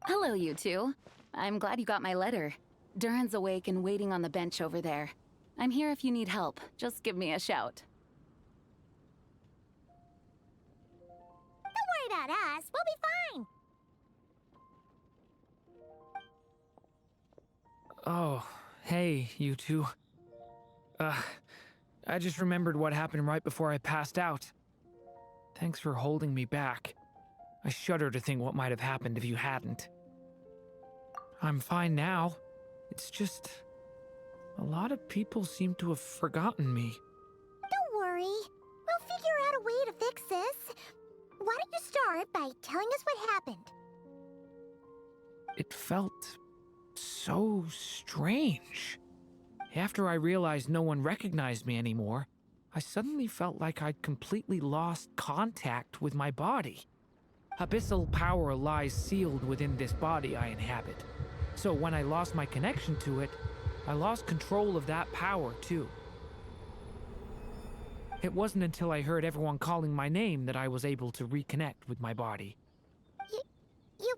Hello, you two. I'm glad you got my letter. Durin's awake and waiting on the bench over there. I'm here if you need help. Just give me a shout. Don't worry about us. We'll be fine. Oh, hey, you two. I just remembered what happened right before I passed out. Thanks for holding me back. I shudder to think what might have happened if you hadn't. I'm fine now. It's just... a lot of people seem to have forgotten me. Don't worry. We'll figure out a way to fix this. Why don't you start by telling us what happened? It felt so strange. After I realized no one recognized me anymore, I suddenly felt like I'd completely lost contact with my body. Abyssal power lies sealed within this body I inhabit. So when I lost my connection to it, I lost control of that power too. It wasn't until I heard everyone calling my name that I was able to reconnect with my body. You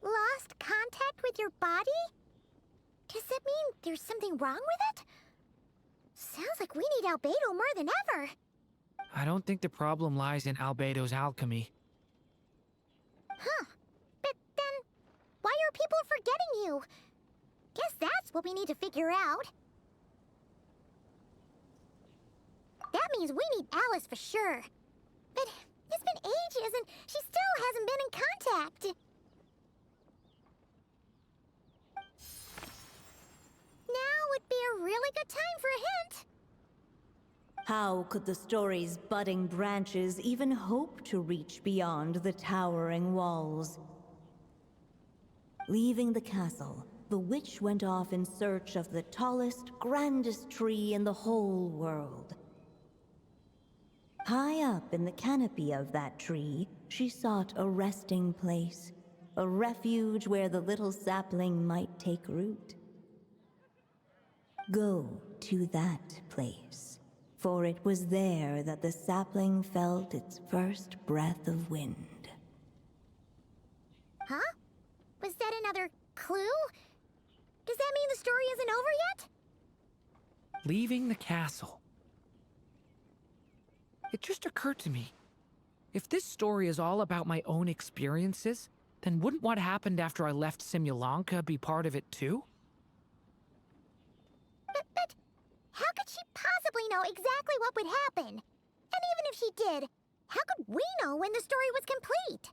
lost contact with your body? Does that mean there's something wrong with it? Sounds like we need Albedo more than ever. I don't think the problem lies in Albedo's alchemy. Huh. But then, why are people forgetting you? Guess that's what we need to figure out. That means we need Alice for sure. But it's been ages and she still hasn't been in contact. Now would be a really good time for a hint. How could the story's budding branches even hope to reach beyond the towering walls? Leaving the castle, the witch went off in search of the tallest, grandest tree in the whole world. High up in the canopy of that tree, she sought a resting place, a refuge where the little sapling might take root. Go to that place, for it was there that the sapling felt its first breath of wind. Huh? Was that another clue? Does that mean the story isn't over yet? Leaving the castle. It just occurred to me. If this story is all about my own experiences, then wouldn't what happened after I left Simulanka be part of it too? But how could she possibly know exactly what would happen? And even if she did, how could we know when the story was complete?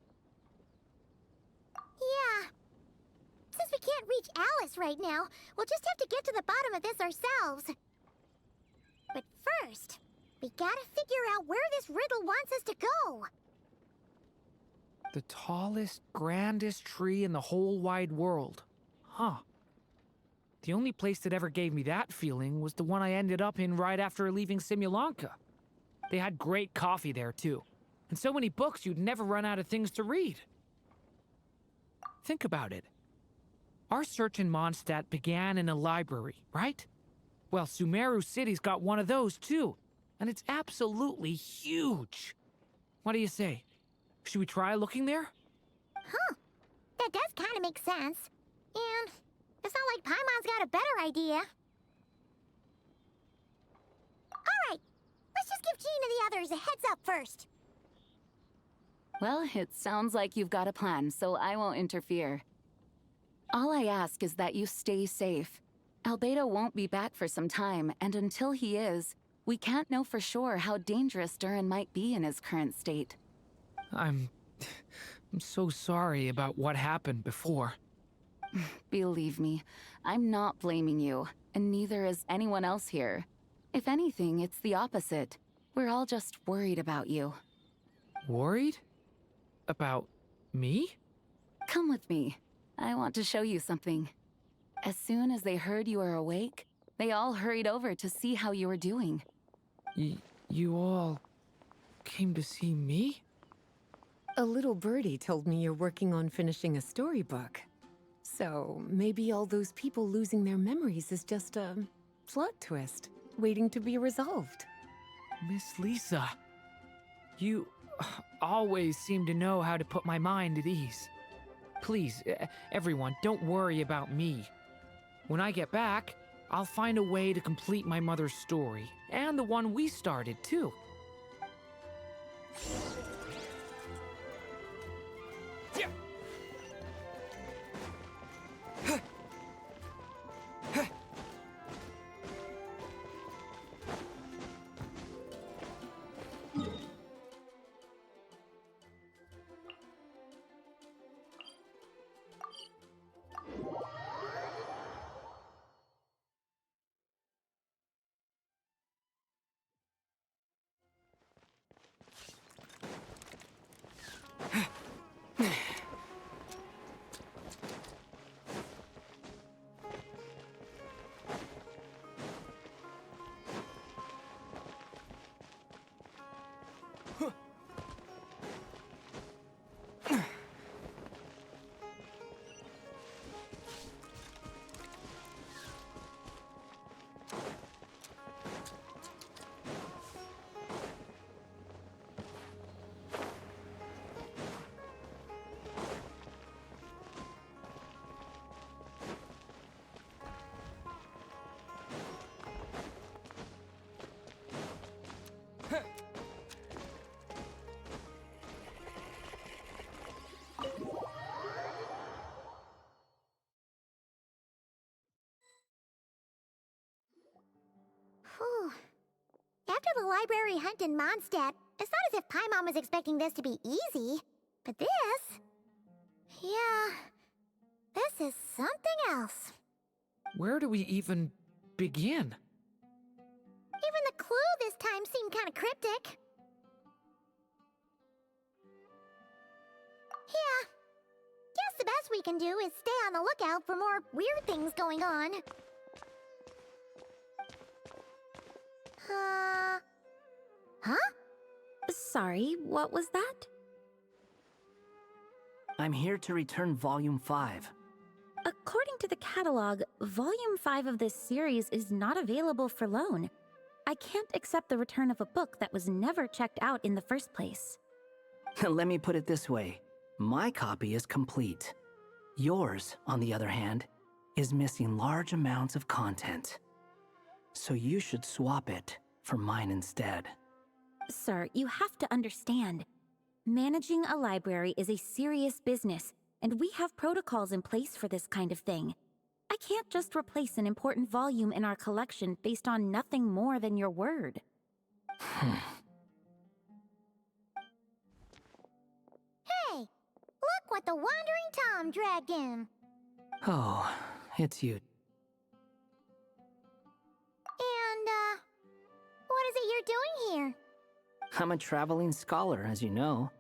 Yeah. Since we can't reach Alice right now, we'll just have to get to the bottom of this ourselves. But first, we gotta figure out where this riddle wants us to go. The tallest, grandest tree in the whole wide world. Huh. The only place that ever gave me that feeling was the one I ended up in right after leaving Simulanka. They had great coffee there, too. And so many books you'd never run out of things to read. Think about it. Our search in Mondstadt began in a library, right? Well, Sumeru City's got one of those, too. And it's absolutely huge. What do you say? Should we try looking there? Huh. That does kind of make sense. And it's not like Paimon's got a better idea. Alright, let's just give Jean and the others a heads up first. Well, it sounds like you've got a plan, so I won't interfere. All I ask is that you stay safe. Albedo won't be back for some time, and until he is, we can't know for sure how dangerous Durin might be in his current state. I'm so sorry about what happened before. Believe me, I'm not blaming you, and neither is anyone else here. If anything, it's the opposite. We're all just worried about you. Worried? About me? Come with me. I want to show you something. As soon as they heard you were awake, they all hurried over to see how you were doing. You all came to see me? A little birdie told me you're working on finishing a storybook. So maybe all those people losing their memories is just a plot twist, waiting to be resolved. Miss Lisa, you always seem to know how to put my mind at ease. Please, everyone, don't worry about me. When I get back, I'll find a way to complete my mother's story, and the one we started, too. Whew. After the library hunt in Mondstadt, it's not as if Paimon was expecting this to be easy. But this... yeah... this is something else. Where do we even begin? Even the clue this time seemed kind of cryptic. Yeah. Guess the best we can do is stay on the lookout for more weird things going on. Huh? Sorry, what was that? I'm here to return Volume 5. According to the catalog, Volume 5 of this series is not available for loan. I can't accept the return of a book that was never checked out in the first place. Let me put it this way. My copy is complete. Yours, on the other hand, is missing large amounts of content. So you should swap it for mine instead. Sir, you have to understand. Managing a library is a serious business, and we have protocols in place for this kind of thing. I can't just replace an important volume in our collection based on nothing more than your word. Hey! Look what the Wandering Tom dragged in! Oh, it's you. And, what is it you're doing here? I'm a traveling scholar, as you know.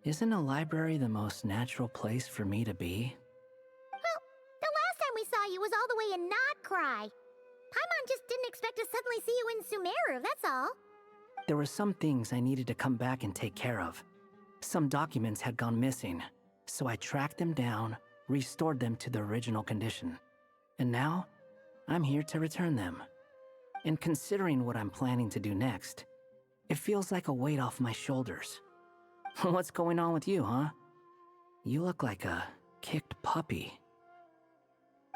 Isn't a library the most natural place for me to be? Well, the last time we saw you was all the way in Notcry. Paimon just didn't expect to suddenly see you in Sumeru, that's all. There were some things I needed to come back and take care of. Some documents had gone missing, so I tracked them down, restored them to their original condition. And now, I'm here to return them. And considering what I'm planning to do next, it feels like a weight off my shoulders. What's going on with you, huh? You look like a kicked puppy.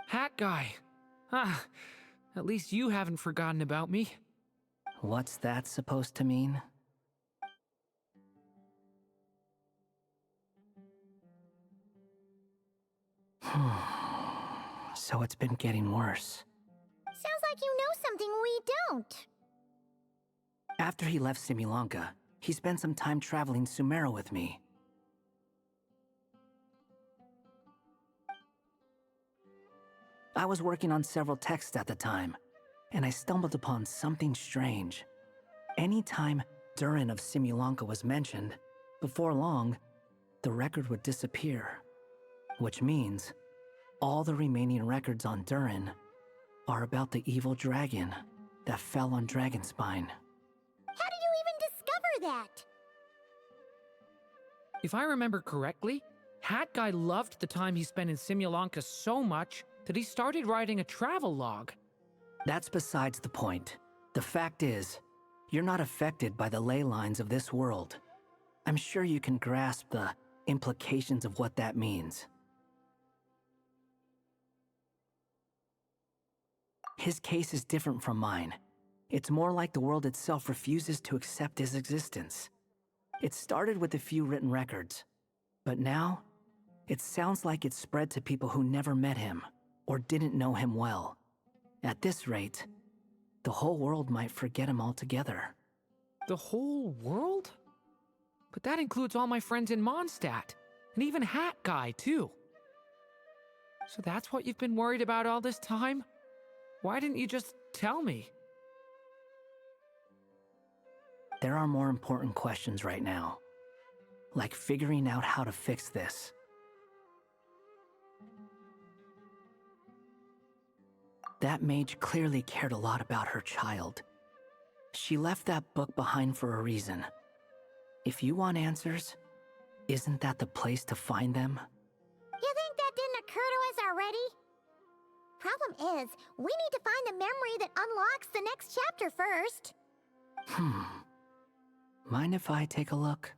Hat guy. Ah, at least you haven't forgotten about me. What's that supposed to mean? So it's been getting worse. Sounds like you know something we don't. After he left Simulanka, he spent some time traveling Sumeru with me. I was working on several texts at the time, and I stumbled upon something strange. Anytime Durin of Simulanka was mentioned, before long, the record would disappear. Which means, all the remaining records on Durin are about the evil dragon that fell on Dragonspine. How did you even discover that? If I remember correctly, Hat Guy loved the time he spent in Simulanka so much that he started writing a travel log. That's besides the point. The fact is, you're not affected by the ley lines of this world. I'm sure you can grasp the implications of what that means. His case is different from mine. It's more like the world itself refuses to accept his existence. It started with a few written records, but now it sounds like it's spread to people who never met him or didn't know him well. At this rate, the whole world might forget him altogether. The whole world? But that includes all my friends in Mondstadt, and even Hat Guy, too. So that's what you've been worried about all this time? Why didn't you just tell me? There are more important questions right now, like figuring out how to fix this. That mage clearly cared a lot about her child. She left that book behind for a reason. If you want answers, isn't that the place to find them? You think that didn't occur to us already? Problem is, we need to find the memory that unlocks the next chapter first. Mind if I take a look?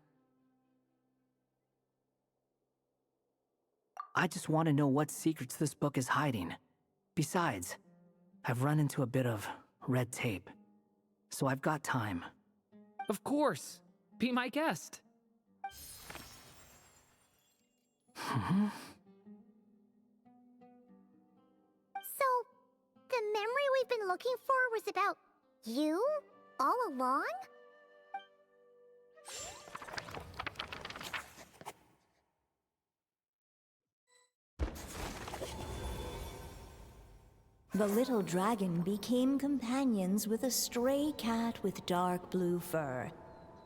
I just want to know what secrets this book is hiding. Besides, I've run into a bit of red tape, so I've got time. Of course. Be my guest. So, the memory we've been looking for was about you all along? The little dragon became companions with a stray cat with dark blue fur.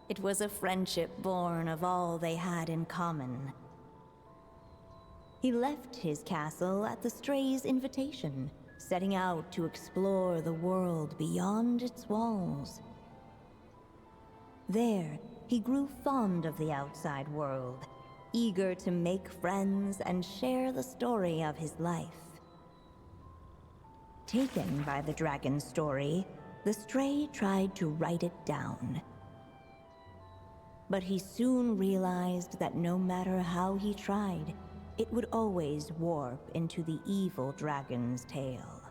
It was a friendship born of all they had in common. He left his castle at the stray's invitation, setting out to explore the world beyond its walls. There, he grew fond of the outside world, eager to make friends and share the story of his life. Taken by the dragon's story, the stray tried to write it down. But he soon realized that no matter how he tried, it would always warp into the evil dragon's tale.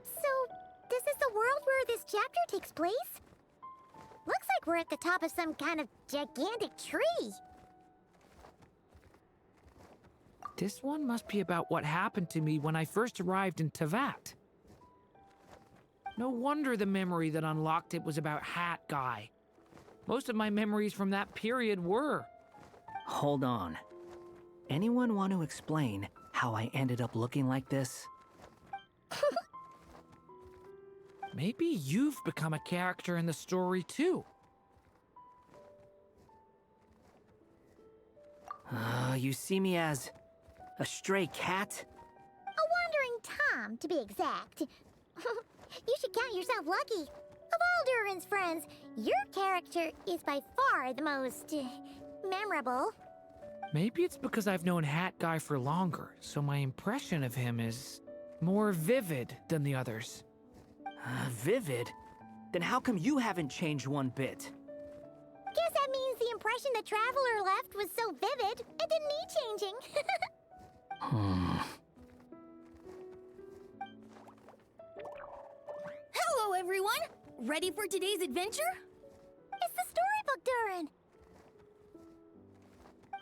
So, this is the world where this chapter takes place? Looks like we're at the top of some kind of gigantic tree. This one must be about what happened to me when I first arrived in Tevat. No wonder the memory that unlocked it was about Hat Guy. Most of my memories from that period were. Hold on. Anyone want to explain how I ended up looking like this? Maybe you've become a character in the story too. You see me as a stray cat? A wandering Tom, to be exact. You should count yourself lucky. Of all Durin's friends, your character is by far the most memorable. Maybe it's because I've known Hat Guy for longer, so my impression of him is more vivid than the others. Vivid? Then how come you haven't changed one bit? Guess that means the impression the Traveler left was so vivid, it didn't need changing. Hello, everyone! Ready for today's adventure? It's the storybook, Durin!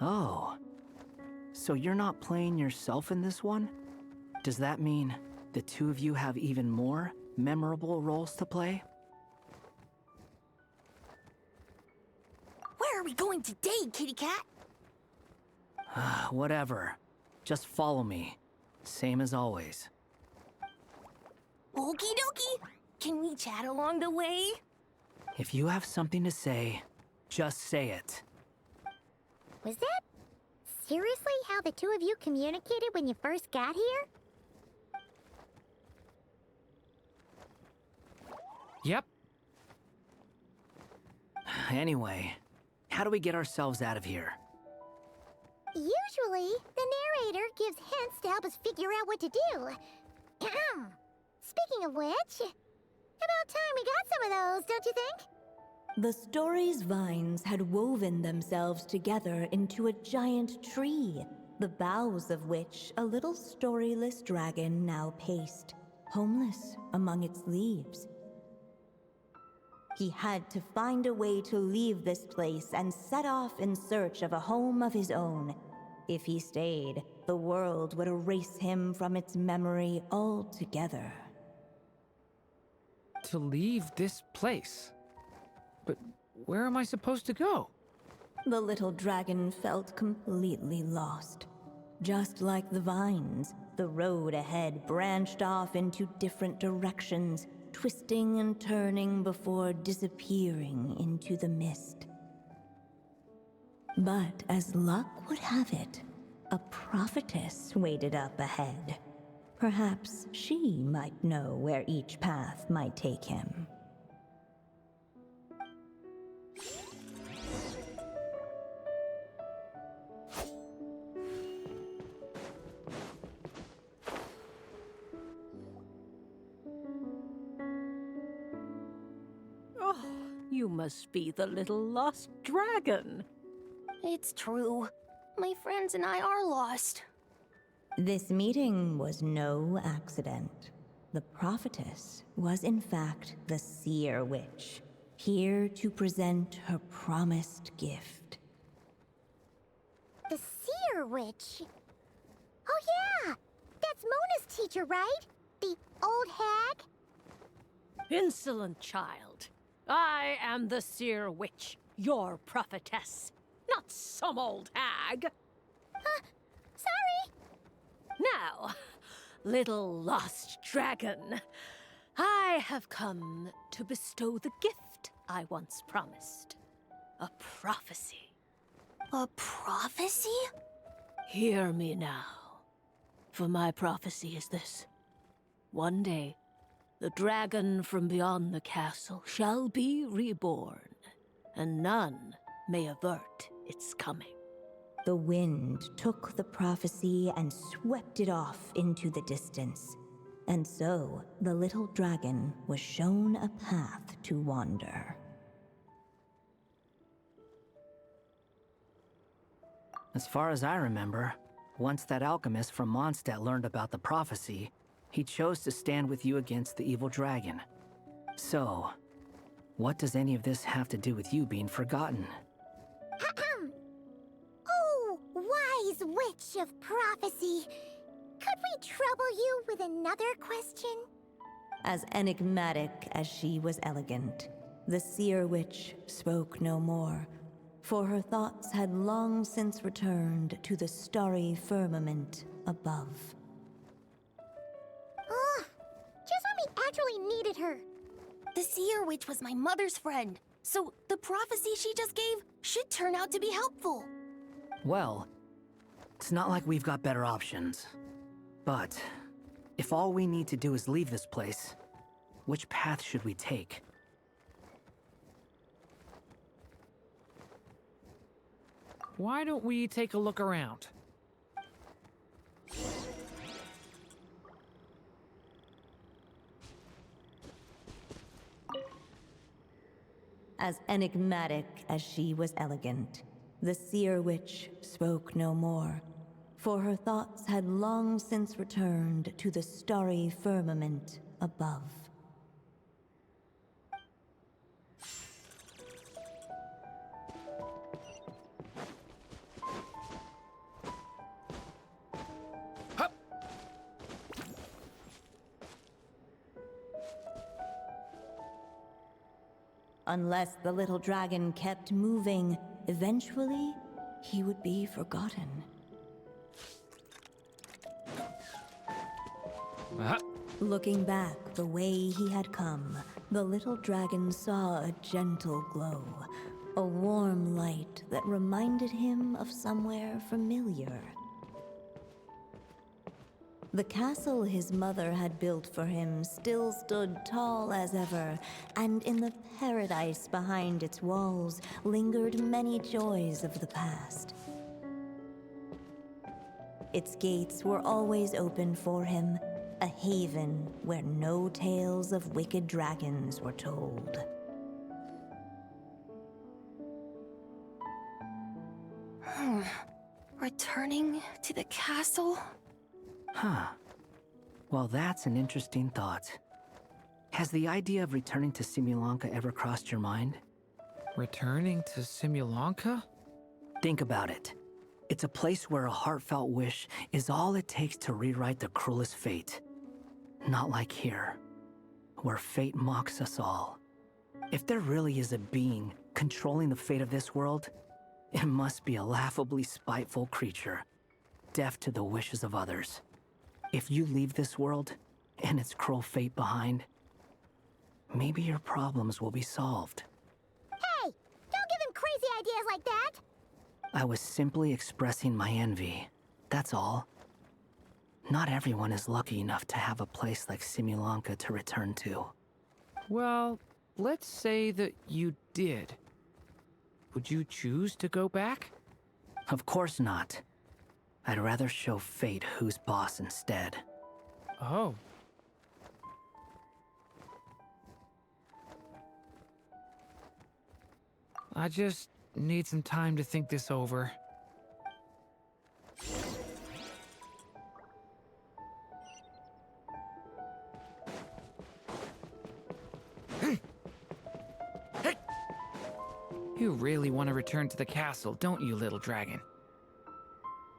Oh. So you're not playing yourself in this one? Does that mean the two of you have even more memorable roles to play? Where are we going today, kitty cat? Whatever. Just follow me. Same as always. Okie dokie! Can we chat along the way? If you have something to say, just say it. Was that seriously how the two of you communicated when you first got here? Yep. Anyway, how do we get ourselves out of here? Usually, the narrator gives hints to help us figure out what to do. Speaking of which, about time we got some of those, don't you think? The story's vines had woven themselves together into a giant tree, the boughs of which a little storyless dragon now paced, homeless among its leaves. He had to find a way to leave this place and set off in search of a home of his own. If he stayed, the world would erase him from its memory altogether. To leave this place? But where am I supposed to go? The little dragon felt completely lost. Just like the vines, the road ahead branched off into different directions, twisting and turning before disappearing into the mist. But as luck would have it, a prophetess waited up ahead. Perhaps she might know where each path might take him. Oh, you must be the little lost dragon. It's true. My friends and I are lost. This meeting was no accident. The prophetess was in fact the seer witch, here to present her promised gift. The seer witch? Oh yeah! That's Mona's teacher, right? The old hag? Insolent child. I am the seer witch, your prophetess, not some old hag. Sorry! Now, little lost dragon, I have come to bestow the gift I once promised. A prophecy. A prophecy? Hear me now, for my prophecy is this. One day, the dragon from beyond the castle shall be reborn, and none may avert its coming. The wind took the prophecy and swept it off into the distance. And so, the little dragon was shown a path to wander. As far as I remember, once that alchemist from Mondstadt learned about the prophecy, he chose to stand with you against the evil dragon. So, what does any of this have to do with you being forgotten? Oh, wise witch of prophecy! Could we trouble you with another question? As enigmatic as she was elegant, the seer witch spoke no more, for her thoughts had long since returned to the starry firmament above. Ugh! Just when we actually needed her. The seer witch was my mother's friend, so the prophecy she just gave should turn out to be helpful. Well, it's not like we've got better options. But if all we need to do is leave this place, which path should we take? Why don't we take a look around? As enigmatic as she was elegant, the seer witch spoke no more, for her thoughts had long since returned to the starry firmament above. Unless the little dragon kept moving, eventually he would be forgotten. Looking back the way he had come, the little dragon saw a gentle glow, a warm light that reminded him of somewhere familiar. The castle his mother had built for him still stood tall as ever, and in the paradise behind its walls lingered many joys of the past. Its gates were always open for him, a haven where no tales of wicked dragons were told. Returning to the castle? Huh. Well, that's an interesting thought. Has the idea of returning to Simulanka ever crossed your mind? Returning to Simulanka? Think about it. It's a place where a heartfelt wish is all it takes to rewrite the cruelest fate. Not like here, where fate mocks us all. If there really is a being controlling the fate of this world, it must be a laughably spiteful creature, deaf to the wishes of others. If you leave this world and its cruel fate behind, maybe your problems will be solved. Hey! Don't give him crazy ideas like that! I was simply expressing my envy, that's all. Not everyone is lucky enough to have a place like Simulanka to return to. Well, let's say that you did. Would you choose to go back? Of course not. I'd rather show fate who's boss instead. Oh. I just need some time to think this over. You really want to return to the castle, don't you, little dragon?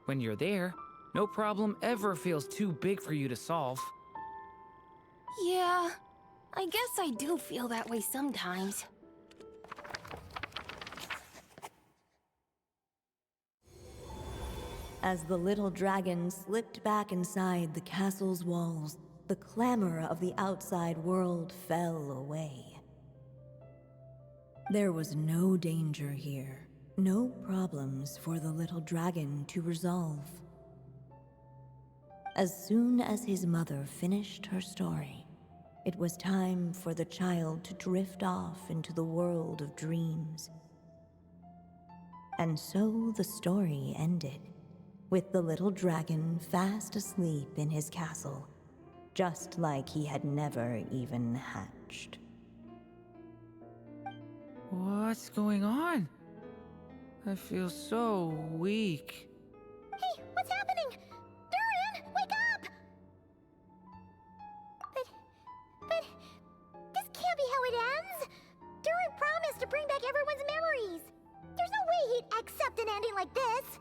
When you're there, no problem ever feels too big for you to solve. Yeah, I guess I do feel that way sometimes. As the little dragon slipped back inside the castle's walls, the clamor of the outside world fell away. There was no danger here, no problems for the little dragon to resolve. As soon as his mother finished her story, it was time for the child to drift off into the world of dreams. And so the story ended, with the little dragon fast asleep in his castle, just like he had never even hatched. What's going on? I feel so weak. Hey, what's happening? Durin, wake up! But this can't be how it ends. Durin promised to bring back everyone's memories. There's no way he'd accept an ending like this.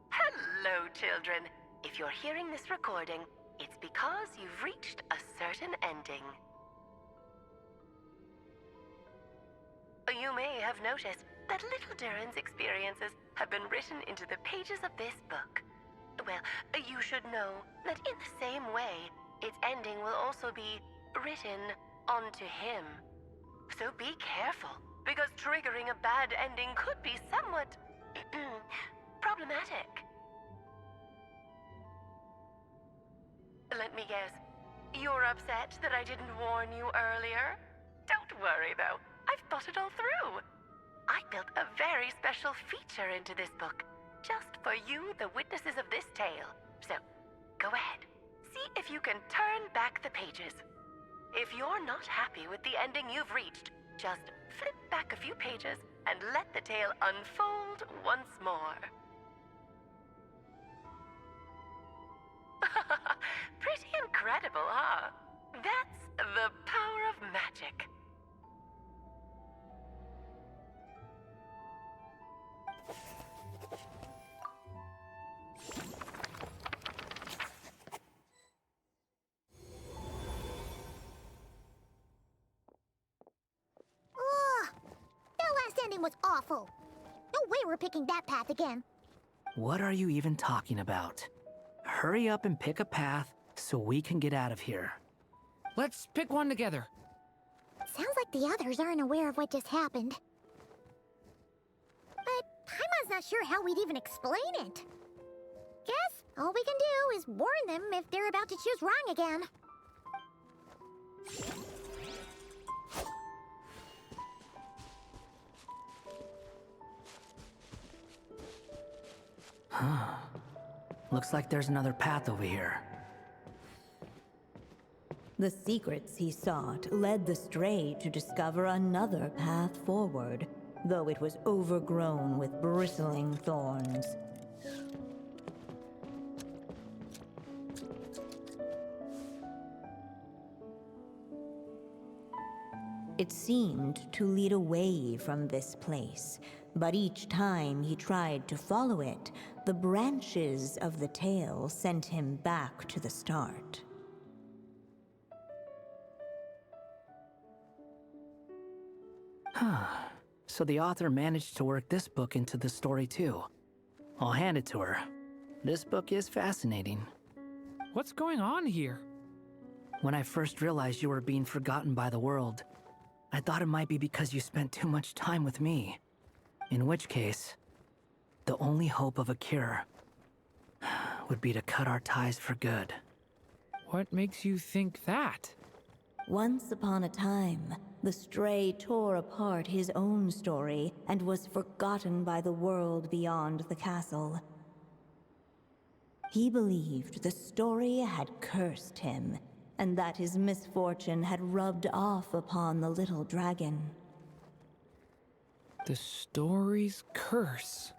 Hello, children. If you're hearing this recording, it's because you've reached a certain ending. You may have noticed that little Durin's experiences have been written into the pages of this book. Well, you should know that in the same way, its ending will also be written onto him. So be careful, because triggering a bad ending could be somewhat problematic. Let me guess, you're upset that I didn't warn you earlier? Don't worry, though. I've thought it all through. I built a very special feature into this book, just for you, the witnesses of this tale. So, go ahead. See if you can turn back the pages. If you're not happy with the ending you've reached, just flip back a few pages and let the tale unfold once more. Pretty incredible, huh? That's the power of magic. Ugh! That last ending was awful. No way we're picking that path again. What are you even talking about? Hurry up and pick a path so we can get out of here. Let's pick one together. Sounds like the others aren't aware of what just happened. But Paimon's not sure how we'd even explain it. Guess all we can do is warn them if they're about to choose wrong again. Looks like there's another path over here. The secrets he sought led the stray to discover another path forward, though it was overgrown with bristling thorns. It seemed to lead away from this place, but each time he tried to follow it, the branches of the tail sent him back to the start. So the author managed to work this book into the story too. I'll hand it to her. This book is fascinating. What's going on here? When I first realized you were being forgotten by the world, I thought it might be because you spent too much time with me. In which case, the only hope of a cure would be to cut our ties for good. What makes you think that? Once upon a time, the stray tore apart his own story and was forgotten by the world beyond the castle. He believed the story had cursed him, and that his misfortune had rubbed off upon the little dragon. The story's curse.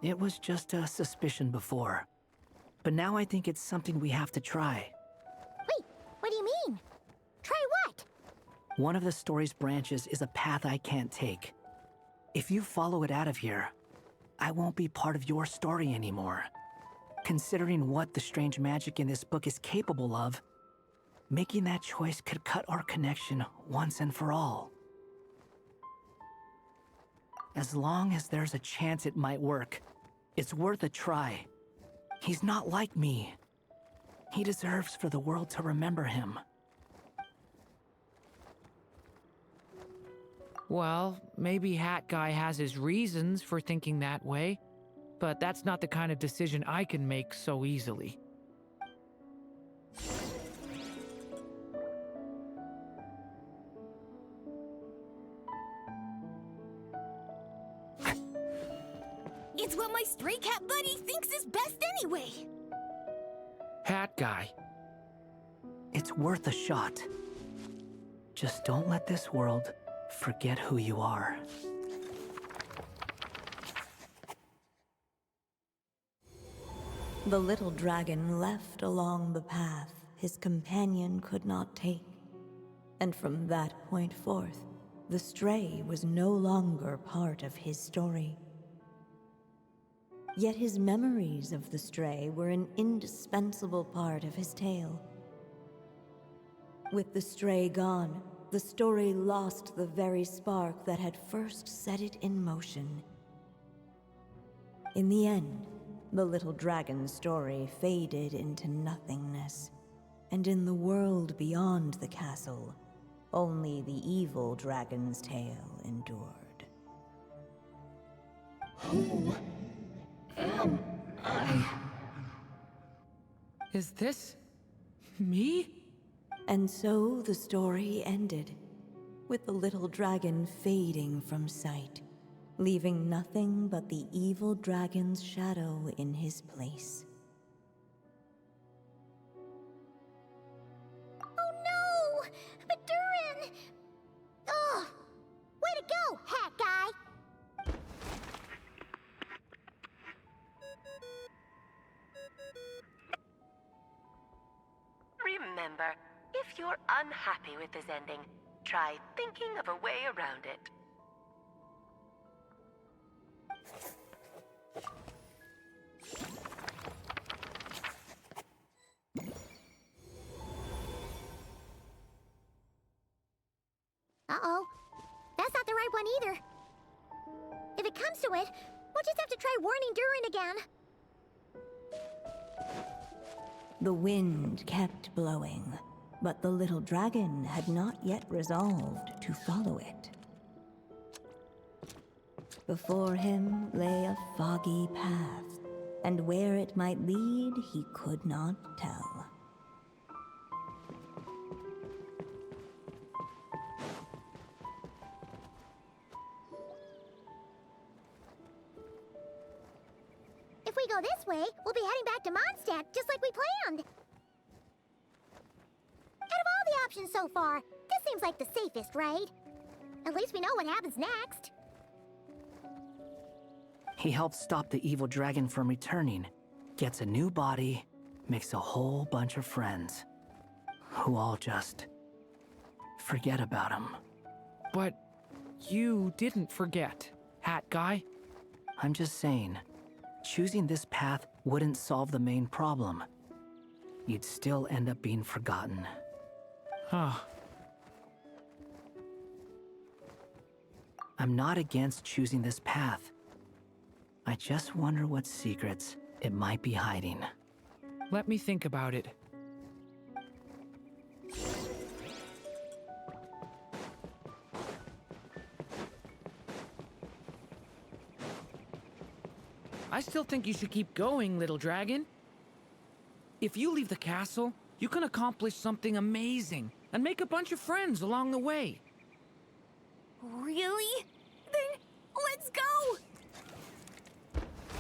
It was just a suspicion before. But now I think it's something we have to try. Wait, what do you mean? Try what? One of the story's branches is a path I can't take. If you follow it out of here, I won't be part of your story anymore. Considering what the strange magic in this book is capable of, making that choice could cut our connection once and for all. As long as there's a chance it might work, it's worth a try. He's not like me. He deserves for the world to remember him. Well, maybe Hat Guy has his reasons for thinking that way, but that's not the kind of decision I can make so easily. It's what my stray cat buddy thinks is best anyway. Hat Guy. It's worth a shot. Just don't let this world forget who you are. The little dragon left along the path his companion could not take. And from that point forth, the stray was no longer part of his story. Yet his memories of the stray were an indispensable part of his tale. With the stray gone, the story lost the very spark that had first set it in motion. In the end, the little dragon's story faded into nothingness, and in the world beyond the castle, only the evil dragon's tale endured. Who am I? Is this me? And so the story ended, with the little dragon fading from sight, leaving nothing but the evil dragon's shadow in his place. Oh no! But Durin! Ugh! Way to go, Hat Guy! Remember, if you're unhappy with this ending, try thinking of a way around it. Uh-oh. That's not the right one either. If it comes to it, we'll just have to try warning Durin again. The wind kept blowing, but the little dragon had not yet resolved to follow it. Before him lay a foggy path, and where it might lead he could not tell. If If we go this way, we'll be heading back to Mondstadt, just like we planned. Out of all the options so far, this seems like the safest, right? At least we know what happens next. He helps stop the evil dragon from returning, gets a new body, makes a whole bunch of friends, who all just forget about him. But you didn't forget, Hat Guy. I'm just saying, choosing this path wouldn't solve the main problem. You'd still end up being forgotten. Huh. I'm not against choosing this path. I just wonder what secrets it might be hiding. Let me think about it. I still think you should keep going, little dragon. If you leave the castle, you can accomplish something amazing and make a bunch of friends along the way. Really? Then let's go!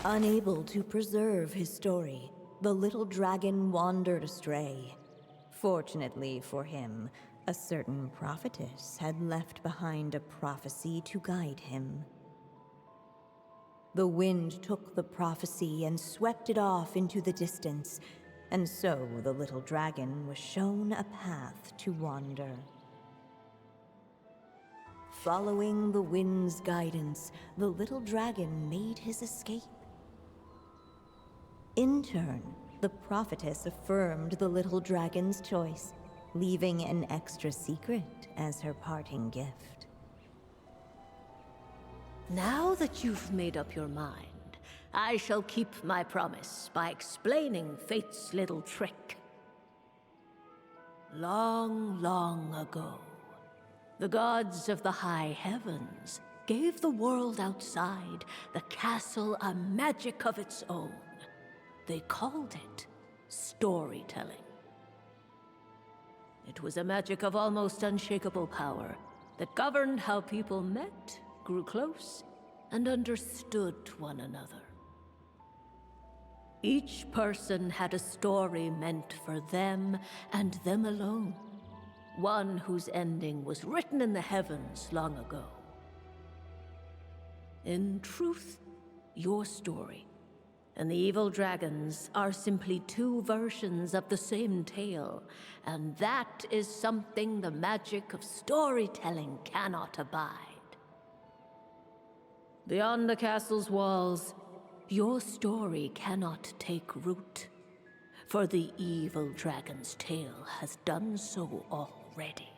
Unable to preserve his story, the little dragon wandered astray. Fortunately for him, a certain prophetess had left behind a prophecy to guide him. The wind took the prophecy and swept it off into the distance, and so the little dragon was shown a path to wander. Following the wind's guidance, the little dragon made his escape. In turn, the prophetess affirmed the little dragon's choice, leaving an extra secret as her parting gift. Now that you've made up your mind, I shall keep my promise by explaining Fate's little trick. Long, long ago, the gods of the high heavens gave the world outside the castle a magic of its own. They called it storytelling. It was a magic of almost unshakable power that governed how people met, grew close, and understood one another. Each person had a story meant for them and them alone, one whose ending was written in the heavens long ago. In truth, your story and the evil dragons are simply two versions of the same tale, and that is something the magic of storytelling cannot abide. Beyond the castle's walls, your story cannot take root, for the evil dragon's tale has done so already.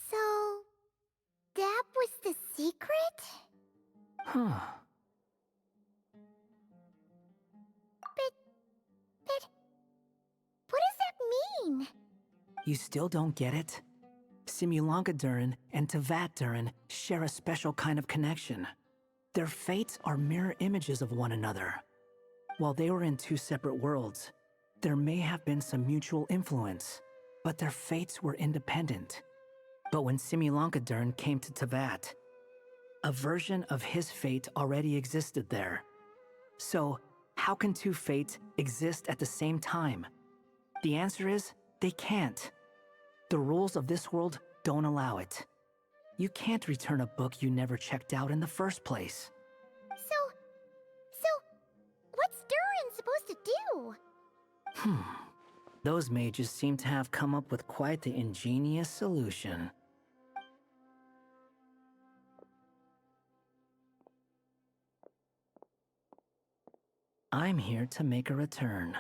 So, that was the secret? Huh. But what does that mean? You still don't get it? Simulanka Durin and Tevat Durin share a special kind of connection. Their fates are mirror images of one another. While they were in two separate worlds, there may have been some mutual influence, but their fates were independent. But when Simulanka Durin came to Tevat, a version of his fate already existed there. So, how can two fates exist at the same time? The answer is, they can't. The rules of this world don't allow it. You can't return a book you never checked out in the first place. So, what's Durin supposed to do? Those mages seem to have come up with quite the ingenious solution. I'm here to make a return.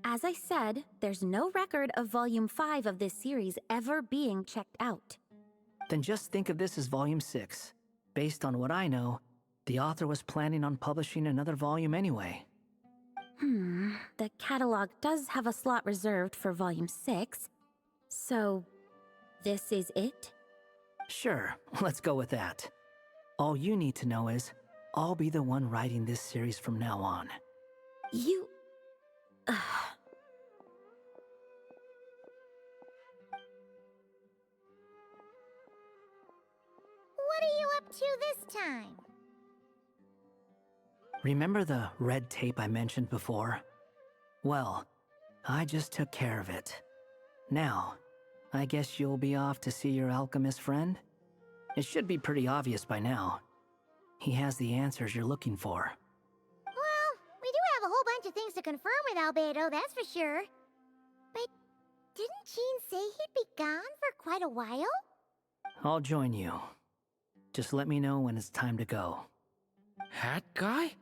As I said, there's no record of Volume 5 of this series ever being checked out. Then just think of this as Volume 6. Based on what I know, the author was planning on publishing another volume anyway. The catalog does have a slot reserved for Volume 6. So, this is it? Sure, let's go with that. All you need to know is, I'll be the one writing this series from now on. You... What are you up to this time? Remember the red tape I mentioned before? Well, I just took care of it. Now, I guess you'll be off to see your alchemist friend? It should be pretty obvious by now. He has the answers you're looking for. Well, we do have a whole bunch of things to confirm with Albedo, that's for sure. But didn't Jean say he'd be gone for quite a while? I'll join you. Just let me know when it's time to go. Hat guy?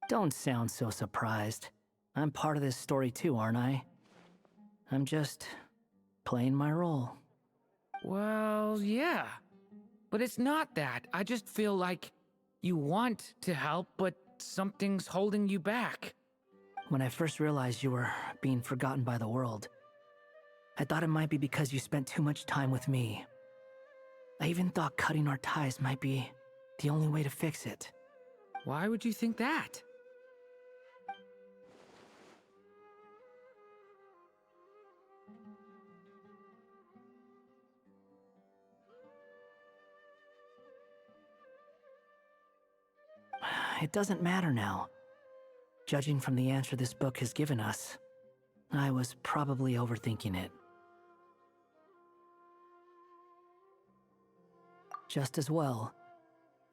Don't sound so surprised. I'm part of this story too, aren't I? I'm just playing my role. Well, yeah. But it's not that. I just feel like you want to help, but something's holding you back. When I first realized you were being forgotten by the world, I thought it might be because you spent too much time with me. I even thought cutting our ties might be the only way to fix it. Why would you think that? It doesn't matter now. Judging from the answer this book has given us, I was probably overthinking it. Just as well.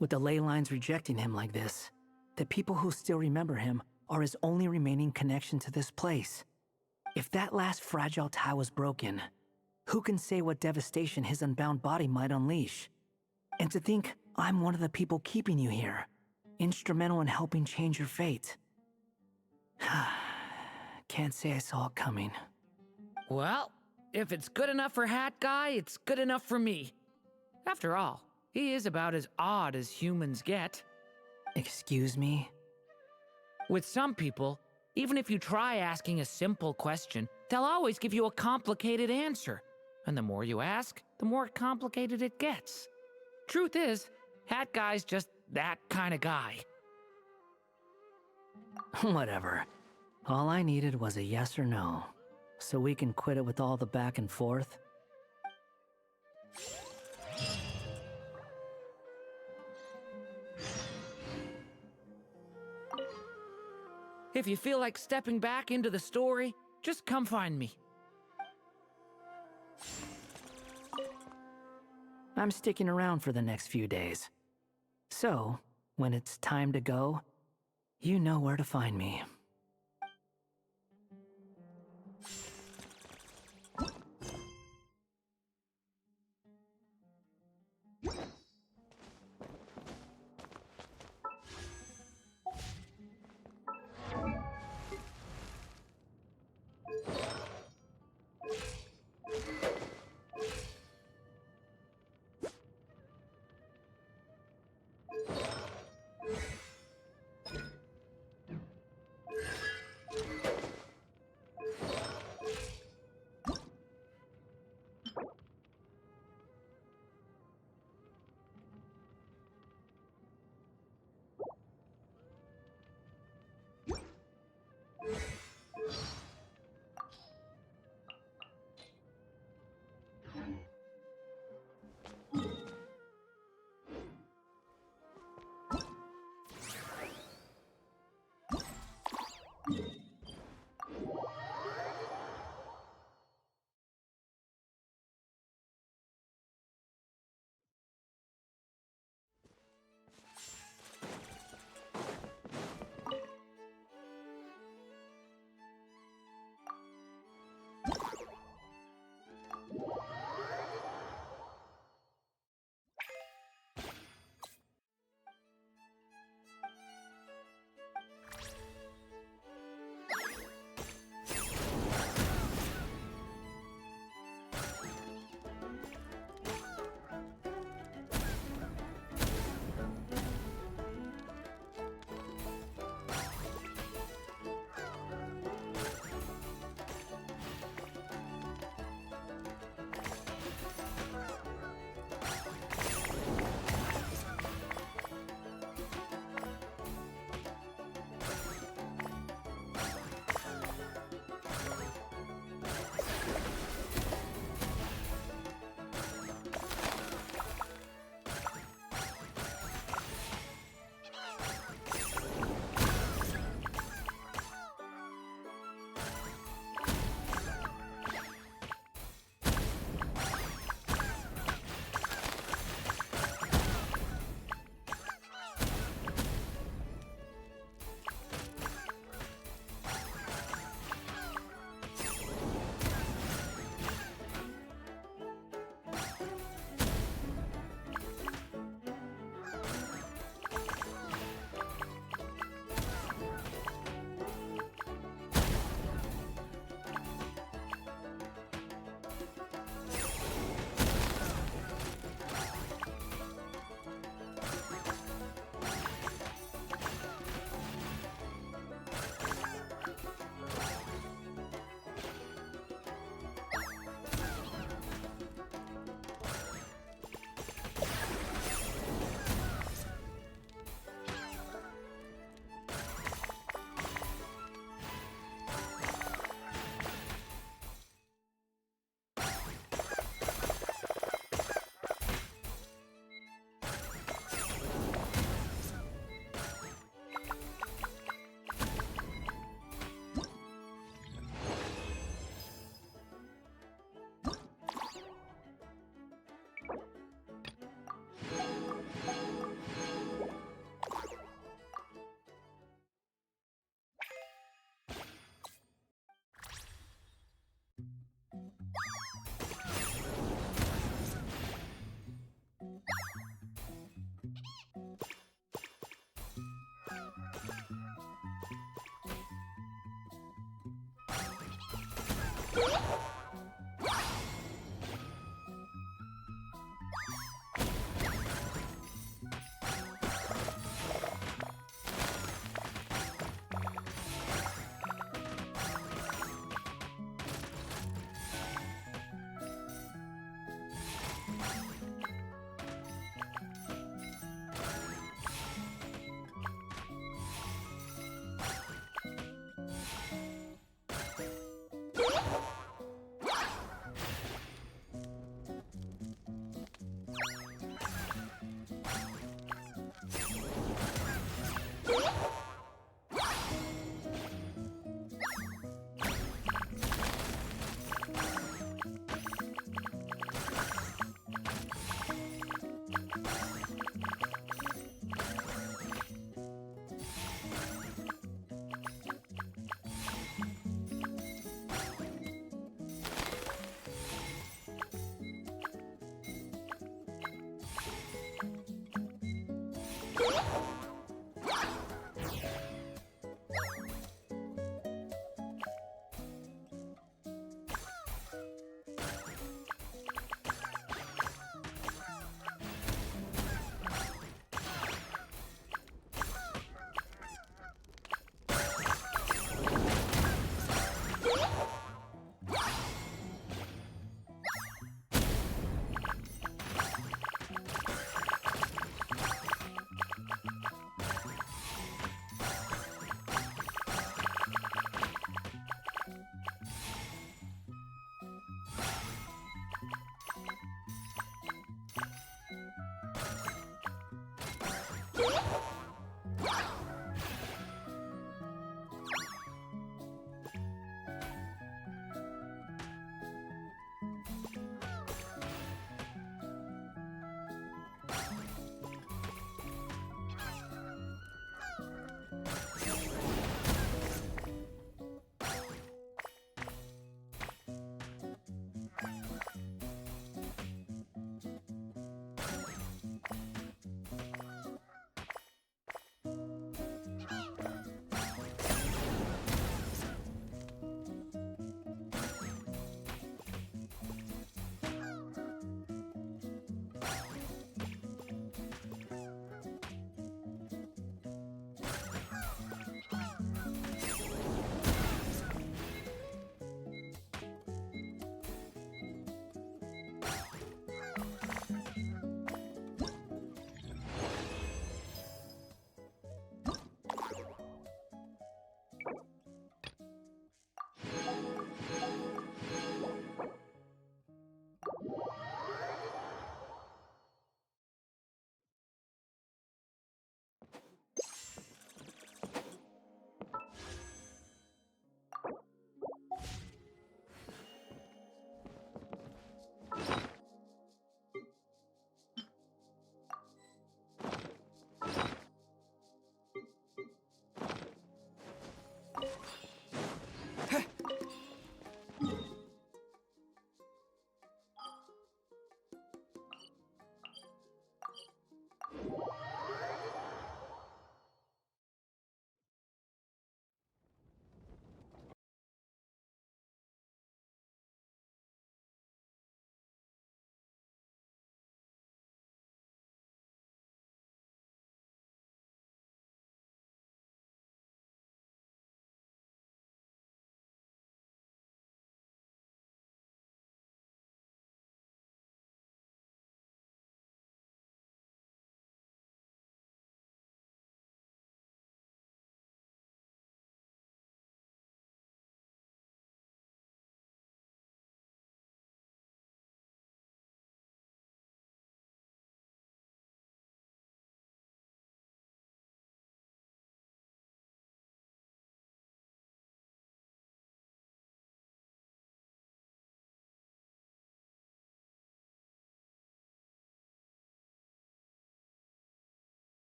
With the ley lines rejecting him like this, the people who still remember him are his only remaining connection to this place. If that last fragile tie was broken, who can say what devastation his unbound body might unleash? And to think I'm one of the people keeping you here, instrumental in helping change your fate. Can't say I saw it coming. Well, if it's good enough for Hat Guy, it's good enough for me. After all, he is about as odd as humans get. Excuse me? With some people, even if you try asking a simple question, they'll always give you a complicated answer. And the more you ask, the more complicated it gets. Truth is, Hat Guy's just that kind of guy. Whatever. All I needed was a yes or no, so we can quit it with all the back and forth. If you feel like stepping back into the story, just come find me. I'm sticking around for the next few days. So, when it's time to go, you know where to find me.